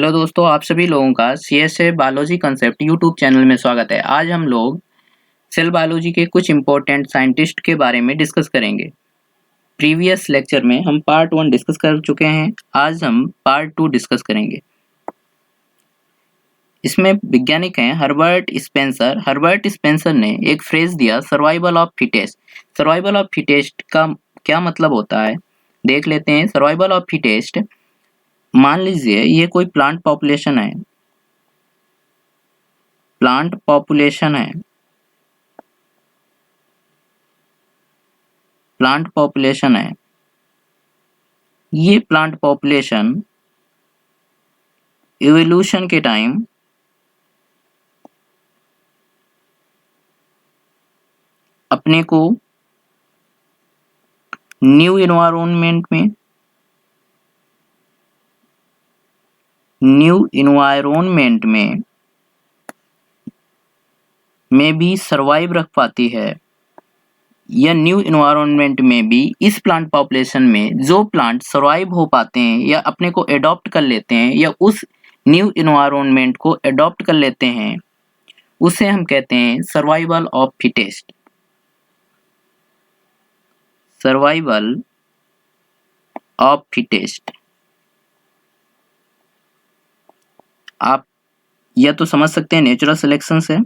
Hello दोस्तों, आप सभी लोगों का CSA biology concept YouTube channel में स्वागत है। आज हम लोग सेल बायोलॉजी के कुछ इम्पोर्टेंट साइंटिस्ट के बारे में डिस्कस करेंगे। प्रीवियस लेक्चर में हम पार्ट 1 डिस्कस कर चुके हैं। आज हम पार्ट 2 डिस्कस करेंगे। इसमें वैज्ञानिक हैं हर्बर्ट स्पेंसर। हर्बर्ट स्पेंसर ने एक फ्रेज दिया, survival of fittest. Survival of fittest का क्या मतलब होता है, देख लेते हैं। सर्वाइवल ऑफ फिटेस्ट, मान लीजिए ये कोई प्लांट पॉपुलेशन है। प्लांट पॉपुलेशन है, प्लांट पॉपुलेशन है। ये प्लांट पॉपुलेशन इवोल्यूशन के टाइम अपने को न्यू एनवायरनमेंट में भी सरवाइव रख पाती है, या न्यू एनवायरनमेंट में भी इस प्लांट पॉपुलेशन में जो प्लांट सरवाइव हो पाते हैं या अपने को एडॉप्ट कर लेते हैं या उस न्यू एनवायरनमेंट को एडॉप्ट कर लेते हैं, उसे हम कहते हैं survival of fittest. Survival of fittest. आप यह तो समझ सकते हैं नेचुरल सिलेक्शन से।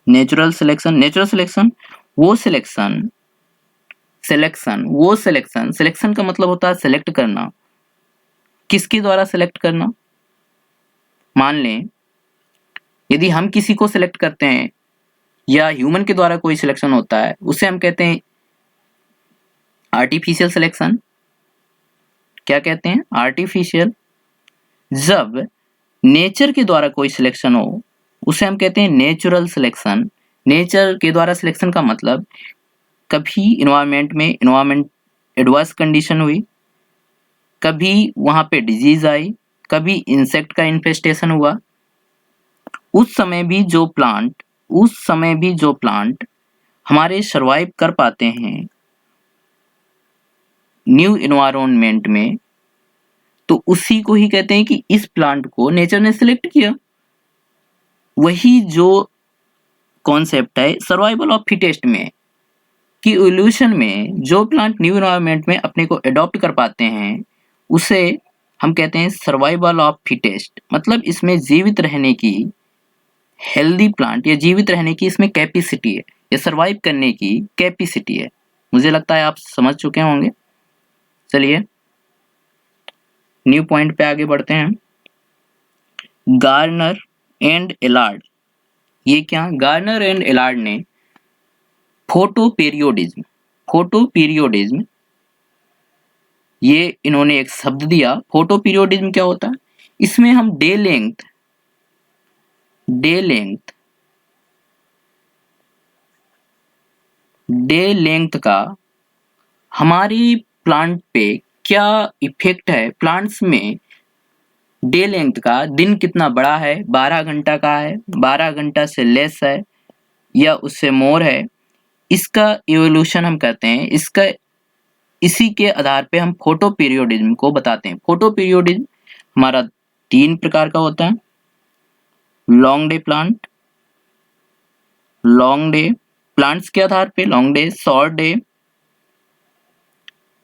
नेचुरल सिलेक्शन वो सिलेक्शन का मतलब होता है सेलेक्ट करना। किसके द्वारा सेलेक्ट करना? मान लें यदि हम किसी को सिलेक्ट करते हैं या ह्यूमन के द्वारा कोई सिलेक्शन होता है, उसे हम कहते हैं आर्टिफिशियल सिलेक्शन। क्या कहते हैं? आर्टिफिशियल। जब नेचर के द्वारा कोई सिलेक्शन हो, उसे हम कहते हैं नेचुरल सिलेक्शन। नेचर के द्वारा सिलेक्शन का मतलब कभी इन्वायरमेंट एडवर्स कंडीशन हुई, कभी वहां पे डिजीज आई, कभी इंसेक्ट का इन्फेस्टेशन हुआ, उस समय भी जो प्लांट हमारे सरवाइव कर पाते हैं न्यू एनवायरनमेंट में, तो उसी को ही कहते हैं कि इस प्लांट को नेचर ने सिलेक्ट किया। वही जो कॉन्सेप्ट है सर्वाइवल ऑफ फिटेस्ट में, कि इवोल्यूशन में जो प्लांट न्यू एनवायरनमेंट में अपने को एडॉप्ट कर पाते हैं, उसे हम कहते हैं सर्वाइवल ऑफ फिटेस्ट। मतलब इसमें जीवित रहने की, हेल्दी प्लांट या जीवित रहने की इसमें कैपेसिटी है, या सर्वाइव करने की कैपेसिटी है। मुझे लगता है आप समझ चुके होंगे। चलिए न्यू पॉइंट पे आगे बढ़ते हैं। Garner and Allard. ये क्या? गार्नर एंड एलार्ड ने फोटोपीरियोडिज्म, ये इन्होंने एक शब्द दिया। फोटोपीरियोडिज्म क्या होता है? इसमें हम डे लेंथ का हमारी प्लांट पे क्या इफेक्ट है। प्लांट्स में डे लेंथ का, दिन कितना बड़ा है, 12 घंटा का है, 12 घंटा से लेस है या उससे मोर है, इसका इवोल्यूशन हम कहते हैं। इसी के आधार पे हम फोटो पीरियोडिज्म को बताते हैं। फोटो पीरियोडिज्म हमारा 3 प्रकार का होता है। लॉन्ग डे प्लांट्स के आधार पे long day, short day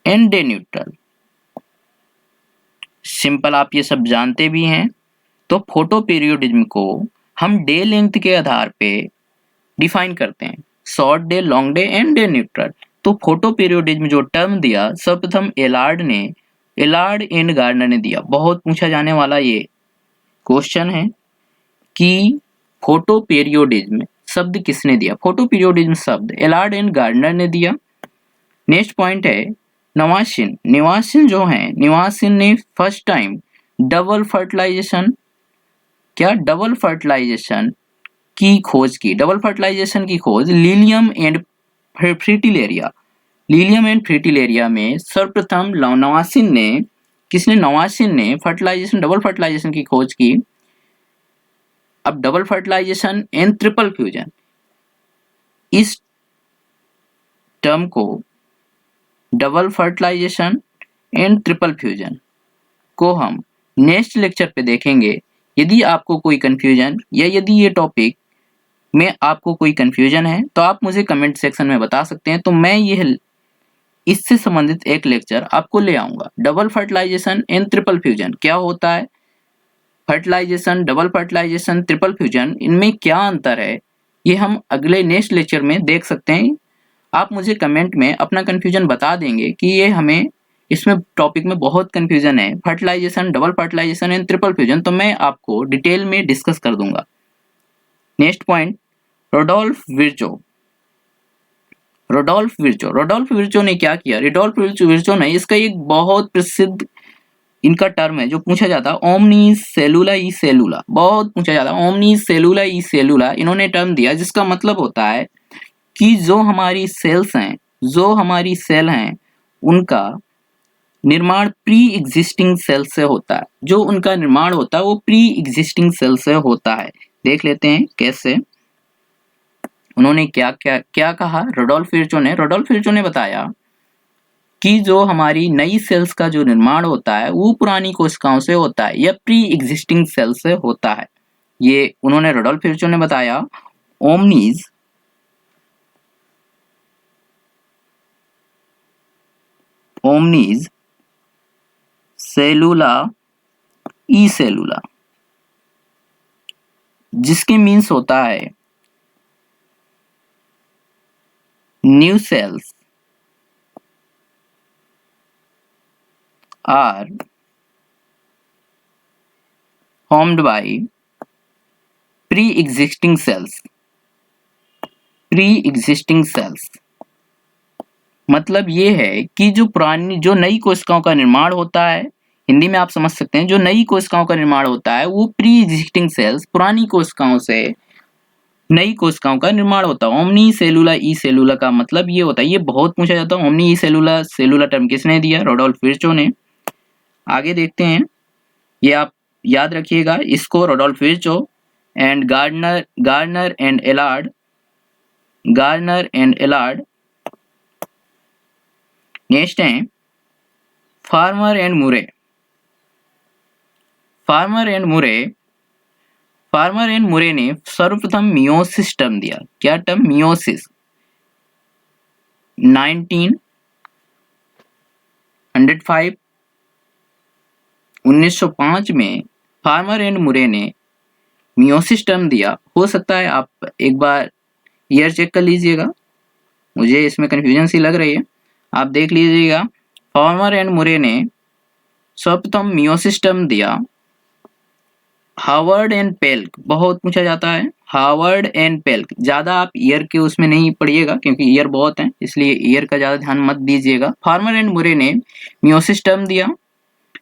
and day neutral. Simple, आप ये सब जानते भी हैं। तो फोटो पीरियोडिज्म को हम डे लेंथ के आधार पे डिफाइन करते हैं, short day, long day and day neutral. तो फोटो पीरियोडिज्म जो टर्म दिया सर्वप्रथम एलार्ड एंड गार्नर ने दिया। बहुत पूछा जाने वाला ये क्वेश्चन है कि फोटो पीरियोडिज्म शब्द किसने दिया। फोटो पीरियोडिज्म शब्द एलार्ड एंड गार्नर ने दिया। नेक्स्ट पॉइंट है निवासिन जो है, निवासिन ने फर्स्ट टाइम डबल फर्टिलाइजेशन की खोज की। डबल फर्टिलाइजेशन की खोज लीलियम एंड फ्रिटिलेरिया में सर्वप्रथम नवासिन ने डबल फर्टिलाइजेशन की खोज की। अब double fertilization and triple fusion, इस टर्म को double fertilization and triple fusion को हम नेक्स्ट लेक्चर पे देखेंगे। यदि आपको कोई कंफ्यूजन या यदि ये टॉपिक में आपको कोई कंफ्यूजन है तो आप मुझे कमेंट सेक्शन में बता सकते हैं, तो मैं ये इससे संबंधित एक लेक्चर आपको ले आऊंगा। Double fertilization and triple fusion क्या होता है, fertilization, double fertilization, triple fusion, इनमें क्या अंतर है, ये हम अगले नेक्स्ट लेक्चर में देख सकते हैं। आप मुझे कमेंट में अपना कंफ्यूजन बता देंगे कि ये हमें इसमें टॉपिक में बहुत कंफ्यूजन है, fertilization, double fertilization and triple fusion, तो मैं आपको डिटेल में डिस्कस कर दूंगा। Next point, रोडोल्फ Virchow. रोडोल्फ विर्चो ने क्या किया, रोडोल्फ विर्चो ने, इसका एक बहुत प्रसिद्ध इनका टर्म है जो पूछा जाता है, ओमनी सेलुला ई सेलुला, बहुत पूछा जाता है, ओमनी सेलुला ई सेलुला। इन्होंने टर्म दिया जिसका मतलब होता है कि जो हमारी सेल्स हैं, जो हमारी सेल हैं, उनका निर्माण प्री एग्जिस्टिंग सेल से होता है। जो उनका निर्माण होता है वो प्री एग्जिस्टिंग सेल से होता है। देख लेते हैं कैसे। उन्होंने क्या क्या क्या कहा, रोडोल्फ विर्चो ने बताया कि जो हमारी नई सेल्स का जो निर्माण होता है वो पुरानी कोशिकाओं से होता है या प्री एग्जिस्टिंग सेल से होता है। ये उन्होंने रोडोल्फ विर्चो ने बताया। ओमनीज सेलुला ई सेलुला, जिसके मीन्स होता है new cells are formed by pre-existing cells। मतलब ये है कि जो नई कोशिकाओं का निर्माण होता है, हिंदी में आप समझ सकते हैं, जो नई कोशिकाओं का निर्माण होता है वो प्री एग्जिस्टिंग सेल्स, पुरानी कोशिकाओं से नई कोशिकाओं का निर्माण होता है। ओमनी सेलुला ई सेलुला का मतलब ये होता है, ये बहुत पूछा जाता है। ओमनी ई सेलुला टर्म किसने दिया, रोडोल्फ विर्चो ने। आगे देखते हैं, ये आप याद रखिएगा इसको, Rudolf Virchow and Gardner and Allard. Next है फार्मर एंड मुरे ने सर्वप्रथम मियोसिस टर्म दिया। क्या टर्म, मियोसिस। 1905 में फार्मर एंड मुरे ने मियोसिस टर्म दिया। हो सकता है आप एक बार ईयर चेक कर लीजिएगा, मुझे इसमें कंफ्यूजन सी लग रही है, आप देख लीजिएगा। फार्मर एंड मुरे ने सर्वप्रथम मियोसिस टर्म दिया। हार्वर्ड एंड पेल्क बहुत पूछा जाता है, हार्वर्ड एंड पेल्क, ज्यादा आप ईयर के उसमें नहीं पढ़िएगा क्योंकि ईयर बहुत है, इसलिए ईयर का ज्यादा ध्यान मत दीजिएगा। फार्मर एंड मुरे ने मियोसिस टर्म दिया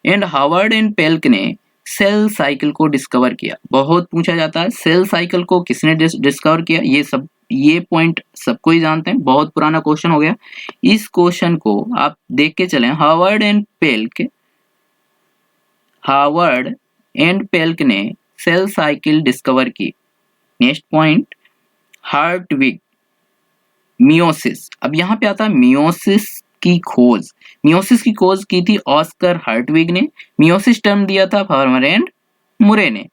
एंड हार्वर्ड एंड पेल्क ने सेल साइकिल को डिस्कवर किया। बहुत पूछा जाता है, सेल साइकिल को किसने डिस्कवर किया, ये पॉइंट सबको ही जानते हैं, बहुत पुराना क्वेश्चन हो गया। इस क्वेश्चन को आप देख के चलें, हार्वर्ड एंड पेल्क ने सेल साइकिल डिस्कवर की। Next point, Hartwig, meiosis. अब यहाँ पे आता है मियोसिस की खोज की थी ऑस्कर हार्टविग ने। मियोसिस टर्म दिया था फार्मर एंड मुरे ने।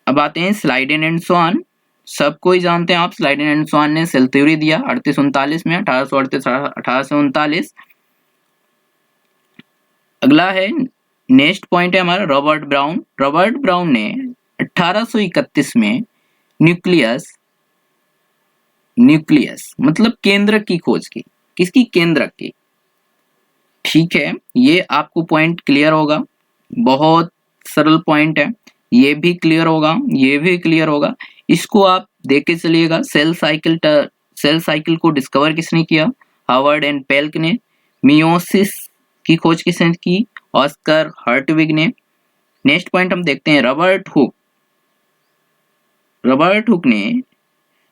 अब आते हैं स्लाइडेन एंड स्वान, सबको ही जानते हैं आप, स्लाइडेन एंड स्वान ने सेल थ्योरी दिया 3839 में, 1838-1839। अगला है, नेक्स्ट पॉइंट है हमारा रॉबर्ट ब्राउन ने 1831 में न्यूक्लियस मतलब केंद्रक की खोज की। किसकी, केंद्रक की। ठीक है, ये आपको पॉइंट क्लियर होगा, बहुत सरल पॉइंट है, ये भी क्लियर होगा। इसको आप देख के चलिएगा। सेल साइकिल को डिस्कवर किसने किया, हार्वर्ड एंड पेल्क ने। मियोसिस की खोज किसने की, ऑस्कर हार्टविग ने। नेक्स्ट पॉइंट हम देखते हैं, रॉबर्ट हुक ने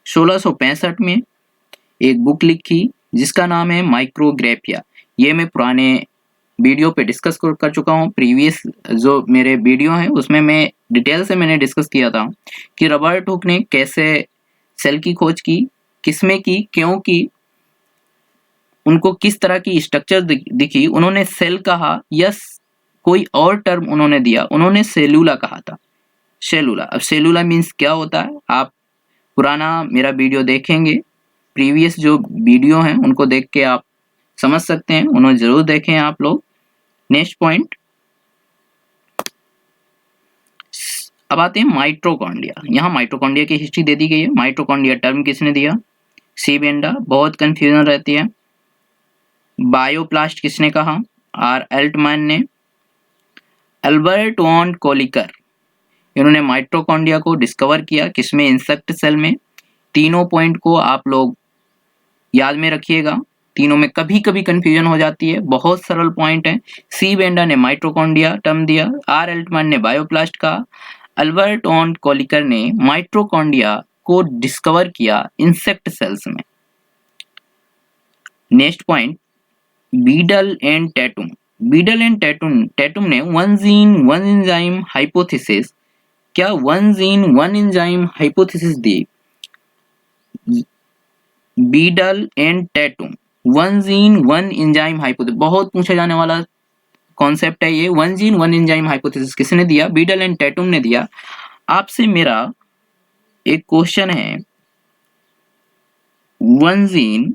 1665 में एक बुक लिखी जिसका नाम है माइक्रोग्राफिया। ये मैं पुराने वीडियो पे डिस्कस कर चुका हूँ, प्रीवियस जो मेरे वीडियो हैं उसमें मैं डिटेल से मैंने डिस्कस किया था कि रॉबर्ट हुक ने कैसे सेल की खोज की, किसमें की, क्यों की, उनको किस तरह की स्ट्रक्चर दिखी, उन्होंने सेल कहा या कोई और टर्म उन्होंने दिया, उन्होंने सेलुला कहा था, सेलुला। अब सेलुला मीन्स क्या होता है, आप पुराना मेरा वीडियो देखेंगे, प्रीवियस जो वीडियो हैं उनको देख के आप समझ सकते हैं, उन्हें जरूर देखें आप लोग। नेक्स्ट पॉइंट, अब आते हैं माइटोकॉन्ड्रिया। यहाँ माइटोकॉन्ड्रिया की हिस्ट्री दे दी गई है। माइटोकॉन्ड्रिया टर्म किसने दिया, सी बेंडा, बहुत कंफ्यूजन रहती है। बायोप्लास्ट किसने कहा, आर एल्टमैन ने। अल्बर्ट वॉन कोलिकर, इन्होंने माइटोकॉन्ड्रिया को डिस्कवर किया, किसमें, इंसेक्ट सेल में। तीनों पॉइंट को आप लोग याद में रखिएगा, तीनों में कभी कभी कंफ्यूजन हो जाती है, बहुत सरल पॉइंट है। सी बेंडा ने माइटोकॉन्ड्रिया टर्म दिया, आर एल्टमैन ने बायोप्लास्ट का, अल्बर्ट वॉन कोलिकर ने माइटोकॉन्ड्रिया को डिस्कवर किया इंसेक्ट सेल्स में। Next point, Beadle and Tatum. Beadle and Tatum ने one gene one enzyme hypothesis, क्या one gene one enzyme hypothesis दी। Beadle and Tatum, one gene one enzyme hypothesis, बहुत पूछा जाने वाला कॉन्सेप्ट है ये। One gene one enzyme hypothesis किसने दिया, बीडल एंड टैटुम ने दिया। आपसे मेरा एक क्वेश्चन है, one gene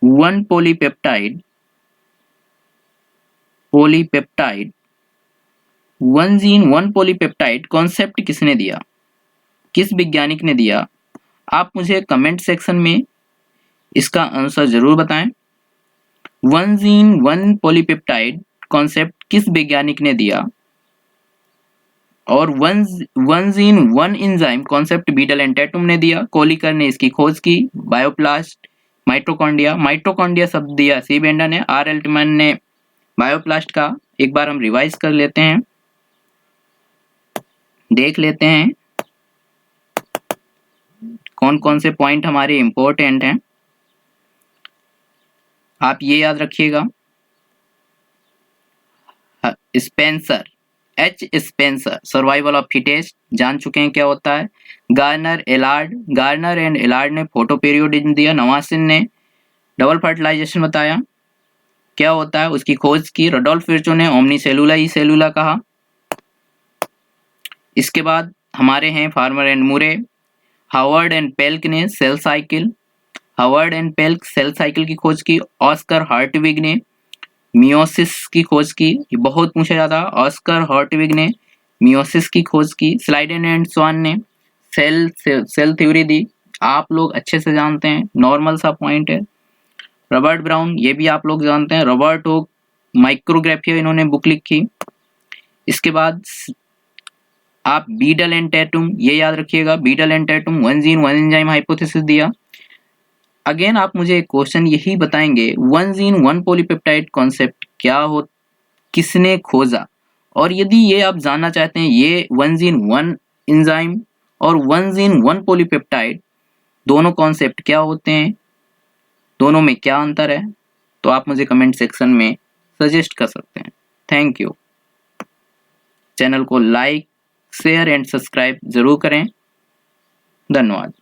one polypeptide one gene one polypeptide concept किसने दिया, किस वैज्ञानिक ने दिया। आप मुझे कमेंट सेक्शन में इसका आंसर जरूर बताएं। One gene one polypeptide concept किस वैज्ञानिक ने दिया, और one gene one enzyme concept Beadle and Tatum ने दिया, कोलिकर ने इसकी खोज की। बायोप्लास्ट, माइटोकॉन्ड्रिया शब्द दिया सी बेंडा ने, आर एल्टमैन ने बायोप्लास्ट का। एक बार हम रिवाइज कर लेते हैं, देख लेते हैं कौन कौन से पॉइंट हमारे इंपॉर्टेंट हैं। आप ये याद रखिएगा, Spencer, H Spencer, survival of fittest जान चुके हैं क्या होता है। गार्नर एंड एलार्ड ने फोटो पीरियोडिज्म दिया। नवासिन ने डबल फर्टिलाइजेशन बताया क्या होता है, उसकी खोज की। रडोल्फ विर्चो ने ओमनी सेलुला ही सेलुला कहा। इसके बाद हमारे हैं फार्मर एंड मुरे। हावर्ड एंड पेल्क ने सेल साइकिल की खोज की। ऑस्कर हार्टविग ने मियोसिस की खोज की, ये बहुत पूछा जाता। ऑस्कर हार्टविग ने मियोसिस की खोज की। स्लाइडेन एंड स्वान ने सेल थ्योरी दी, आप लोग अच्छे से जानते हैं, नॉर्मल सा पॉइंट है। रॉबर्ट ब्राउन, ये भी आप लोग जानते हैं। रॉबर्ट हुक, माइक्रोग्राफिया, इन्होंने बुक लिखी। इसके बाद आप बीडल एंड टैटुम, ये याद रखिएगा, Beadle and Tatum one gene one enzyme hypothesis दिया। अगेन आप मुझे एक क्वेश्चन यही बताएंगे, one gene one polypeptide concept क्या हो, किसने खोजा। और यदि ये आप जानना चाहते हैं ये वन जीन वन एंजाइम और वन जीन वन पॉलीपेप्टाइड दोनों कॉन्सेप्ट क्या होते हैं, दोनों में क्या अंतर है, तो आप मुझे कमेंट सेक्शन में सजेस्ट कर सकते हैं। Thank you. चैनल को लाइक, शेयर एंड सब्सक्राइब जरूर करें। धन्यवाद।